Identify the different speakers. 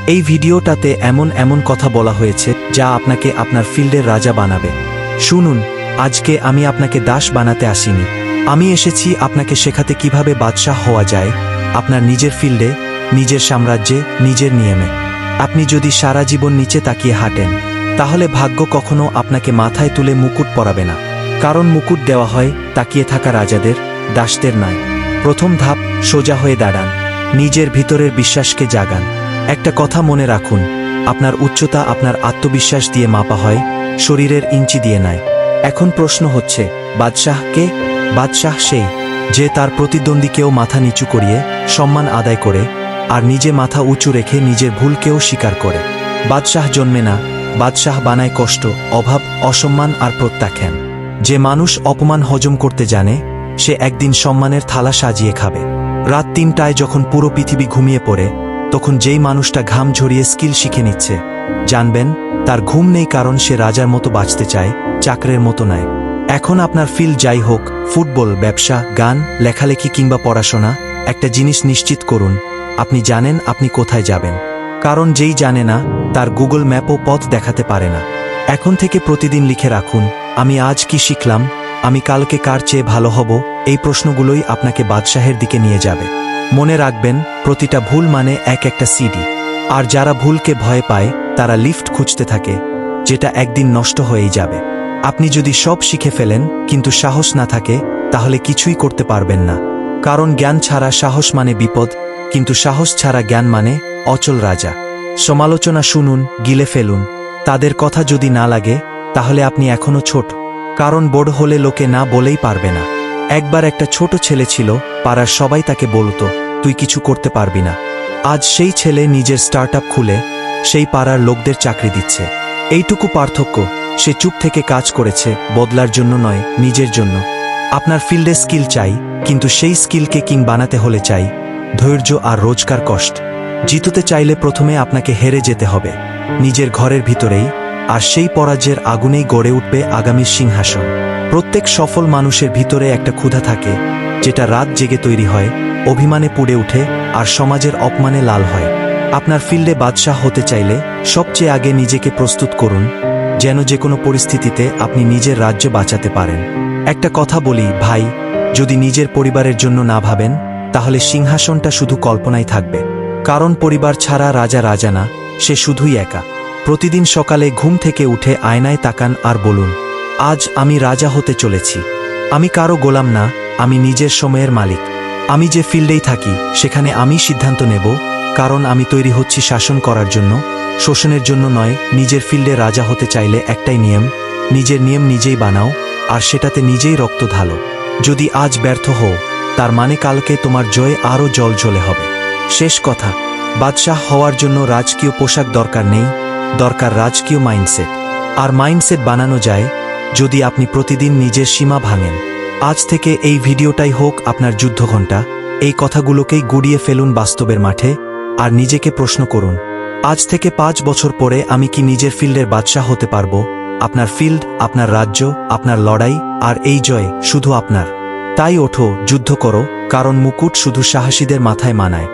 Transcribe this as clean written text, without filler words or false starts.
Speaker 1: এই ভিডিওটাতে এমন এমন কথা বলা হয়েছে যা আপনাকে আপনার ফিল্ডের রাজা বানাবে। শুনুন, আজকে আমি আপনাকে দাস বানাতে আসিনি। আমি এসেছি আপনাকে শেখাতে কিভাবে বাদশাহ হওয়া যায়, আপনার নিজের ফিল্ডে, নিজের সাম্রাজ্যে, নিজের নিয়মে। আপনি যদি সারা জীবন নিচে তাকিয়ে হাঁটেন, তাহলে ভাগ্য কখনো আপনাকে মাথায় তুলে মুকুট পরাবে না। কারণ মুকুট দেওয়া হয় তাকিয়ে থাকা রাজাদের, দাসদের নয়। প্রথম ধাপ, সোজা হয়ে দাঁড়ান, নিজের ভিতরের বিশ্বাসকে জাগান। একটা কথা মনে রাখুন, আপনার উচ্চতা আপনার আত্মবিশ্বাস দিয়ে মাপা হয়, শরীরের ইঞ্চি দিয়ে নয়। এখন প্রশ্ন হচ্ছে, বাদশাহ কে? বাদশাহ সেই যে তার প্রতিদ্বন্দ্বীকেও মাথা নিচু করিয়ে সম্মান আদায় করে, আর নিজে মাথা উঁচু রেখে নিজের ভুলকেও স্বীকার করে। বাদশাহ জন্মে না, বাদশাহ বানায় কষ্ট, অভাব, অসম্মান আর প্রত্যাখ্যান। যে মানুষ অপমান হজম করতে জানে, সে একদিন সম্মানের থালা সাজিয়ে খাবে। রাত ৩টায় যখন পুরো পৃথিবী ঘুমিয়ে পড়ে, তখন যেই মানুষটা ঘাম ঝরিয়ে স্কিল শিখে নিচ্ছে, জানবেন তার ঘুম নেই, কারণ সে রাজার মতো বাঁচতে চায়, চাকরের মতো নয়। এখন আপনার ফিল্ড যাই হোক, ফুটবল, ব্যবসা, গান, লেখালেখি কিংবা পড়াশোনা, একটা জিনিস নিশ্চিত করুন, আপনি জানেন আপনি কোথায় যাবেন। কারণ যেই জানে না, তার গুগল ম্যাপও পথ দেখাতে পারে না। এখন থেকে প্রতিদিন লিখে রাখুন, আমি আজ কি শিখলাম, আমি কালকে কার চেয়ে ভালো হব। এই প্রশ্নগুলোই আপনাকে বাদশাহের দিকে নিয়ে যাবে। মনে রাখবেন, প্রতিটা ভুল মানে একটা সিঁড়ি। আর যারা ভুলকে ভয় পায়, তারা লিফট খুঁজতে থাকে, যেটা একদিন নষ্ট হয়েই যাবে। আপনি যদি সব শিখে ফেলেন কিন্তু সাহস না থাকে, তাহলে কিছুই করতে পারবেন না। কারণ জ্ঞান ছাড়া সাহস মানে বিপদ, কিন্তু সাহস ছাড়া জ্ঞান মানে অচল রাজা। সমালোচনা শুনুন, গিলে ফেলুন। তাদের কথা যদি না লাগে, তাহলে আপনি এখনো ছোট। কারণ বড় হলে লোকে না বলেই পারবে না। একবার একটা ছোট ছেলে ছিল, পাড়ার সবাই তাকে বলতো, তুই কিছু করতে পারবি না। আজ সেই ছেলে নিজের স্টার্টআপ খুলে সেই পাড়ার লোকদের চাকরি দিচ্ছে। এইটুকু পার্থক্য, সে চুপ থেকে কাজ করেছে, বদলার জন্য নয়, নিজের জন্য। আপনার ফিল্ডে স্কিল চাই, কিন্তু সেই স্কিলকে কিং বানাতে হলে চাই ধৈর্য আর রোজকার কষ্ট। জিততে চাইলে প্রথমে আপনাকে হেরে যেতে হবে, নিজের ঘরের ভিতরেই, আর সেই পরাজয়ের আগুনেই গড়ে উঠবে আগামীর সিংহাসন। প্রত্যেক সফল মানুষের ভিতরে একটা ক্ষুধা থাকে, যেটা রাত জেগে তৈরি হয়, অভিমানে পুড়ে উঠে, আর সমাজের অপমানে লাল হয়। আপনার ফিল্ডে বাদশাহ হতে চাইলে সবচেয়ে আগে নিজেকে প্রস্তুত করুন, যেন যে কোনো পরিস্থিতিতে আপনি নিজের রাজ্য বাঁচাতে পারেন। একটা কথা বলি ভাই, যদি নিজের পরিবারের জন্য না ভাবেন, তাহলে সিংহাসনটা শুধু কল্পনায় থাকবে। কারণ পরিবার ছাড়া রাজা রাজা না, সে শুধুই একা। প্রতিদিন সকালে ঘুম থেকে উঠে আয়নায় তাকান আর বলুন, আজ আমি রাজা হতে চলেছি। আমি কারো গোলাম না, আমি নিজের সময়ের মালিক। আমি যে ফিল্ডেই থাকি, সেখানে আমি সিদ্ধান্ত নেব, কারণ আমি তৈরি হচ্ছি শাসন করার জন্য, শোষণের জন্য নয়। নিজের ফিল্ডে রাজা হতে চাইলে একটাই নিয়ম, নিজের নিয়ম নিজেই বানাও, আর সেটাতে নিজেই রক্ত ঢালো। যদি আজ ব্যর্থ হও, তার মানে কালকে তোমার জয় আরও জ্বলে হবে। শেষ কথা, বাদশাহ হওয়ার জন্য রাজকীয় পোশাক দরকার নেই, দরকার রাজকীয় মাইন্ডসেট। আর মাইন্ডসেট বানানো যায় যদি আপনি প্রতিদিন নিজের সীমা ভাঙেন। আজ থেকে এই ভিডিওটাই হোক আপনার যুদ্ধঘণ্টা। এই কথাগুলোকেই গুড়িয়ে ফেলুন বাস্তবের মাঠে, আর নিজেকে প্রশ্ন করুন, আজ থেকে 5 বছর পরে আমি কি নিজের ফিল্ডের বাদশাহ হতে পারবো? আপনার ফিল্ড, আপনার রাজ্য, আপনার লড়াই, আর এই জয় শুধু আপনার। তাই ওঠো, যুদ্ধ করো, কারণ মুকুট শুধু সাহসীদের মাথায় মানায়।